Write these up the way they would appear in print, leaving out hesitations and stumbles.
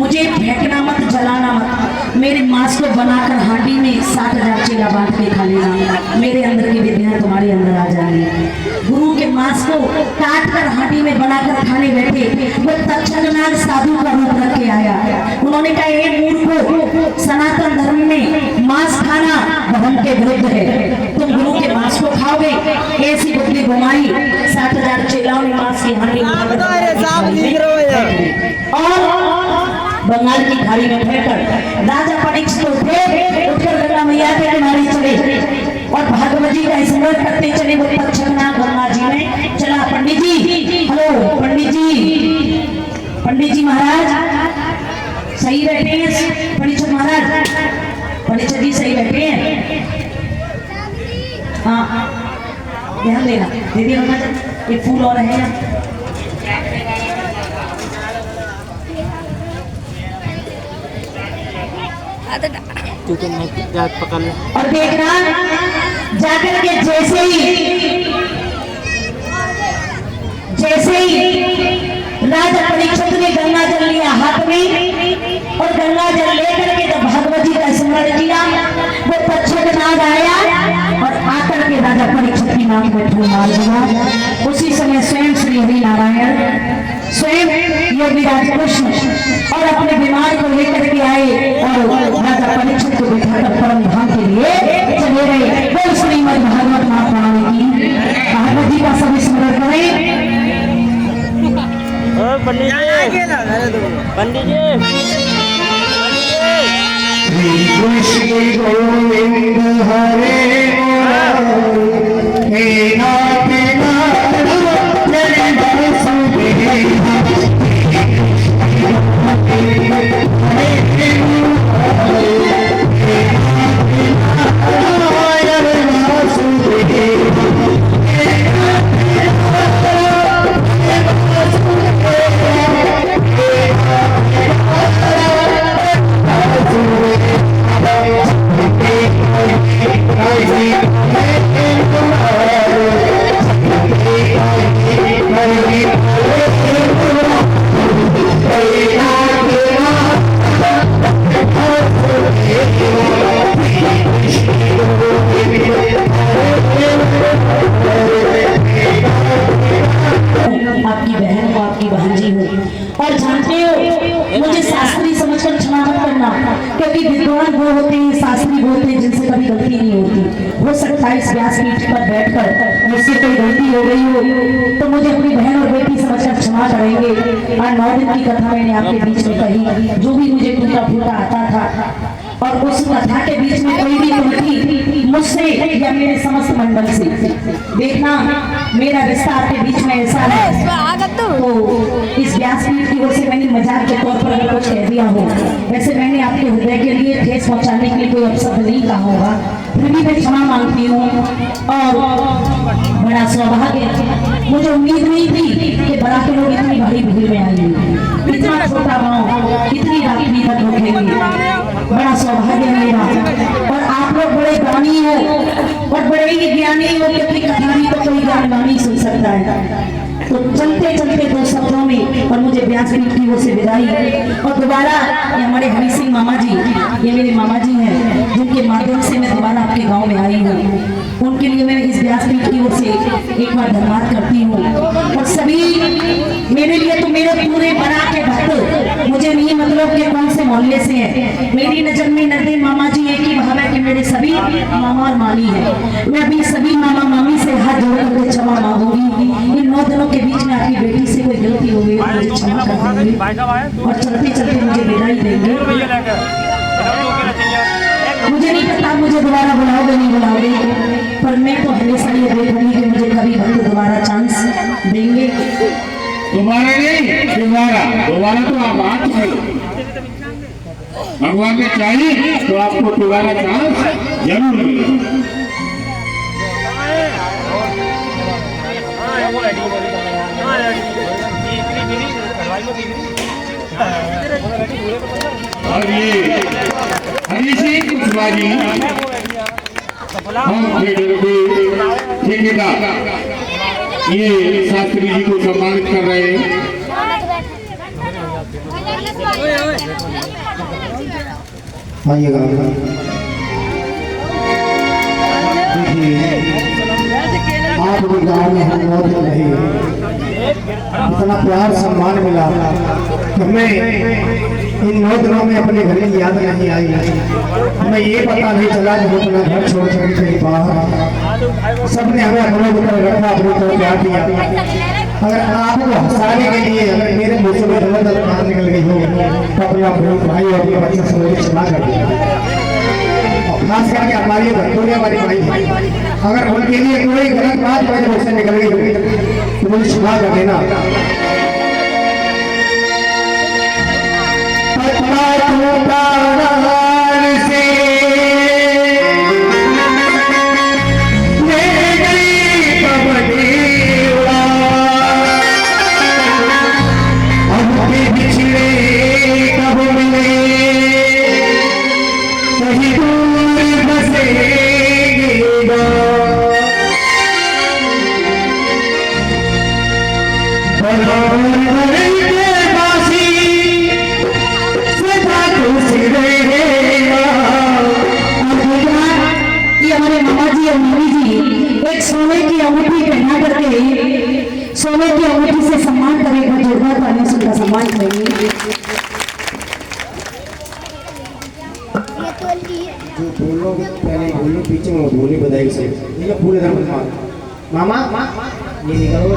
मुझे फेंकना मत, जलाना मत, मेरे मांस को बनाकर हांडी में 7,000 चेला बांट के खा लेना। मेरे अंदर की विद्या तुम्हारे अंदर आ जाएगी। गुरु के मांस को काट कर हांडी में बनाकर खाने बैठे वो तक्षकनाग साधु का रूप रख के आया। उन्होंने कहा, ये मूर्खों, सनातन धर्म में मांस खाना धर्म के विरुद्ध है, तुम गुरु के मांस को खाओगे। ऐसी बुद्धि घुमाई, 7,000 चेलाओं ने मांस की हांडी और बंगाल की खाड़ी में फेंकर राजा परीक्षित तो थे, उठकर गंगा मैया के किनारे चले और भागवत जी का स्मरण करते चले। वो तक्षकनाग गंगा जी में चला। पंडित जी, हेलो पंडित जी महाराज सही बैठे हैं? परीक्षित महाराज, परीक्षित जी सही बैठे हैं? हाँ, ध्यान देना। दीदी एक फूल और है। पकड़ ले और देखना, जाकर के जैसे ही राजा परीक्षित ने गंगा जल लिया हाथ में और गंगा जल लेकर के जब भागवत जी का स्मरण किया, वो तक्षकनाग आया और आकर के राजा परीक्षित की नाक में फूल मार दिया। उसी समय स्वयं श्री हरि नारायण, स्वयं योगीराज कृष्ण और अपने बीमार को लेकर के आए और राजा परीक्षित को बिठाकर परम धाम के लिए चले गए। बोल श्रीमद् भागवत महापुराण की। भागवत जी का सब स्मरण करें। पंडित जी श्री गोविंद हरे हे नाथ आपकी बहन हो, आपकी भांजी हो। और जानते हो, मुझे शास्त्री समझकर क्षमा मत करना, क्योंकि विद्वान वो होते हैं, शास्त्री वो होते हैं जिनसे कभी गलती नहीं होती। हो सकता है इस व्यासपीठ पर बैठकर मुझसे कोई गलती हो गई हो तो मुझे अपनी बहन और बेटी समझकर क्षमा करेंगे। आज 9 दिन की कथा मैंने आपके बीच में कही, जो भी मुझे टूटा फूटा आता था, और उस कथा के बीच में कोई भी गलती मुझसे या मेरे समस्त मंडल से, देखना मेरा रिश्ता आपके बीच में ऐसा है तो इस व्यासपीठ की ओर से मैंने मजाक के तौर पर अगर कुछ कह दिया हो, वैसे मैंने आपके हृदय के लिए ठेस पहुंचाने के लिए कोई अपशब्द नहीं कहा होगा, फिर भी मैं क्षमा मांगती हूँ। और बड़ा सौभाग्य, मुझे उम्मीद नहीं थी कि बराती लोग इतनी भारी भीड़ में आएंगे, इतना छोटा गाँव, इतनी रात्रि तक रुकेंगे। बड़ा सौभाग्य है मेरा। और आप लोग बड़े ज्ञानी हो और बड़े ही ज्ञानी हो, क्योंकि कथा भी तो कोई ज्ञानी सुन सकता है। तो चलते चलते 2 शब्दों में और मुझे व्यासपीठ की ओर से विदाई। और दोबारा ये हमारे हरि सिंह मामा जी, ये मेरे मामा जी हैं जिनके माध्यम से मैं दोबारा आपके गांव में आई हूँ, उनके लिए मैं इस व्यासपीठ की ओर से एक बार धन्यवाद करती हूँ। और सभी मेरे लिए तो मेरे पूरे बना के भक्त, मुझे नहीं मतलब कि कौन से मोहल्ले से है, मेरी नजर में नजर मामा जी एक ही भाव है कि मेरे सभी मामा और मामी है। मैं अभी सभी मामा मामी से हाथ जोड़ करके क्षमा मांगूंगी। इन 9 दिनों के बीच में आपकी बेटी से कोई गलती हो गई मुझे क्षमा कर देंगे और चलते चलते मुझे विदाई देंगे। मुझे नहीं पता मुझे दोबारा बुलाओगे नहीं बुलाओगे, पर मैं तो हमेशा ये देखूंगी कि मुझे कभी भक्त दोबारा चांस देंगे। तुम्हारा नहीं, दोबारा तो आप आ चुके, भगवान ने चाहिए तो आपको दोबारा चांस जरूर मिलेगा। और ये हरि सिंह कुशवाहा जी हम ठेकेदार ये शास्त्री जी को सम्मानित कर रहे हैं। आइएगा। देखिए आप भी गाँव में हम 9 दिन रहे, इतना प्यार सम्मान मिला कि हमें इन 9 दिनों में अपने घर की याद नहीं आई। हमें ये पता नहीं चला कि वो अपना घर छोड़ कर कहीं बाहर, सबने हमें अपने ऊपर रखा, अपने ऊपर प्यार दिया। अगर आपको हंसाने के लिए अगर मेरे मुँह से गलत बात निकल गई हो तो अपने अपने भाई और अपने बच्चे से मुझे क्षमा कर दिया। खास करके हमारी भक्तों हमारी भाई, अगर उनके लिए कोई गलत बात मेरे मुँह से निकल गई तो मुझे क्षमा कर देना। सोने की अंगूठी पहना करके सोने की अंगूठी से सम्मान करेगा, जोड़वा पाने से उनका सम्मान करेंगे। जो बोलो पहले बोलो, पीछे मत बोली, बधाई से ये पूरे धर्म मामा ये निकलो।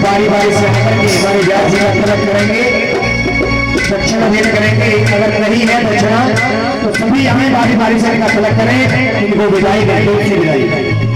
बारी बारी से महाराज जी का तिलक करेंगे, दक्षिणा भेंट करेंगे। अगर नहीं है दक्षिणा तो सभी हमें बारी बारी से इनका तिलक करें, इनको विदाई करें, दूर से विदाई करें।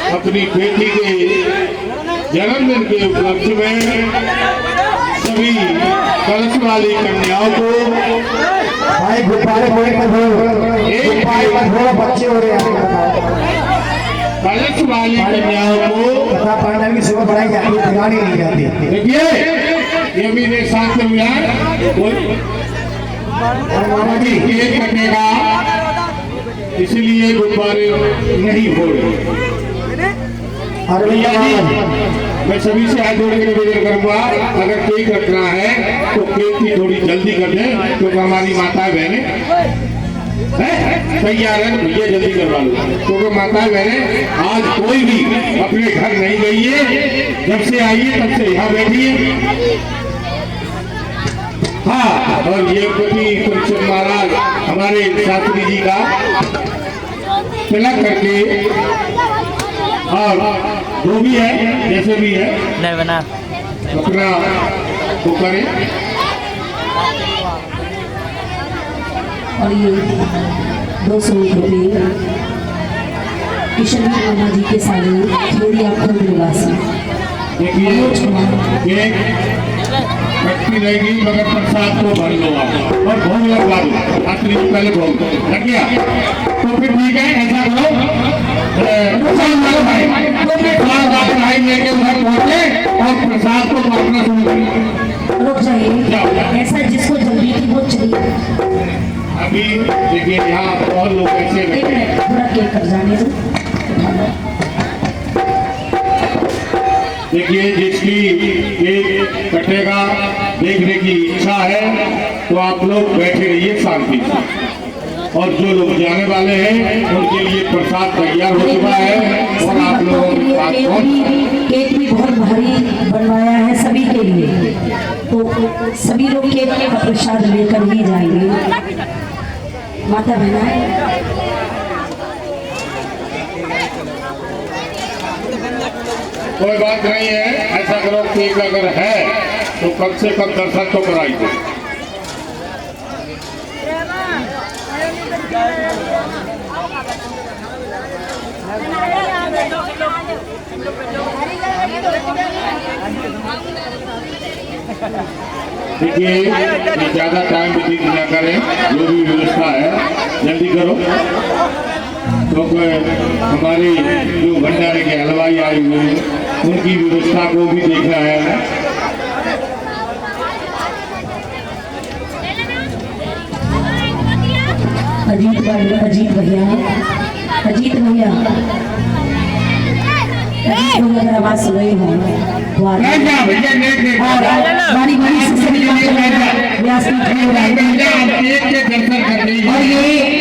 अपनी बेटी के जन्मदिन के उपलक्ष्य में सभी कलश वाली कन्याओं को भाई गुब्बारे बोले मत बोलो, बच्चे हो रहे हैं। कलश वाली कन्याओं को कथा पांडव की सेवा बढ़ाई जाती है, बिगाड़ी नहीं जाती। देखिए ये मेरे साथ में यार मामा जी केक कटेगा, इसलिए गुब्बारे नहीं हो रहे। और भैया जी मैं सभी से हाथ जोड़ के निवेदन करूंगा, अगर केक रखना है तो केक की थोड़ी जल्दी कर दें, क्योंकि हमारी माताएं बहनें तैयार है, भैया जल्दी करवा लो, क्योंकि माताएं बहनें आज कोई भी अपने घर नहीं गई है, जब से आई है तब से यहाँ बैठी है। हाँ, और ये पति परीक्षण महाराज हमारे शास्त्री जी का तिलक करके और जो भी है जैसे भी है अपना वो करें। और ये 200 रुपये किशन मामा जी के साले थोड़ी आपको निवासी देखिए एक कटती रहेगी, मगर प्रसाद को भर लो आप और भोग लगवा दो, रात्रि से पहले भोग लग गया तो फिर ठीक है। ऐसा करो भाई लेके उधर पहुंचे और प्रसाद को बांटना शुरू करें। रुक जाइए, ऐसा जिसको जल्दी थी वो चलिए। अभी देखिए यहाँ और लोग ऐसे एक मिनट थोड़ा केक कर जाने दो। देखिए जिसकी एक कटेगा देखने की इच्छा है तो आप लोग बैठे रहिए शांति से, और जो लोग जाने वाले हैं उनके लिए प्रसाद तैयार हो चुका है और आप लोगों के पास केक भी बहुत भारी बनवाया है सभी के लिए, तो सभी लोग केक का प्रसाद लेकर ही जाएंगे। माता बहना कोई बात नहीं है, ऐसा करो कि अगर है तो कम से कम दर्शन तो कराई दो। देखिए ज्यादा टाइम व्यतीत न करें, जो भी व्यवस्था है जल्दी करो, क्योंकि हमारी जो भंडारे के हलवाई आए हुए हैं उनकी व्यवस्था को भी देखना है हमें। अजीत भैया, अजीत भैया, अजीत भैया अगर आवाज सुन रही हो तो और बारी बारी से सभी व्यास एक के दर्शन करने और ये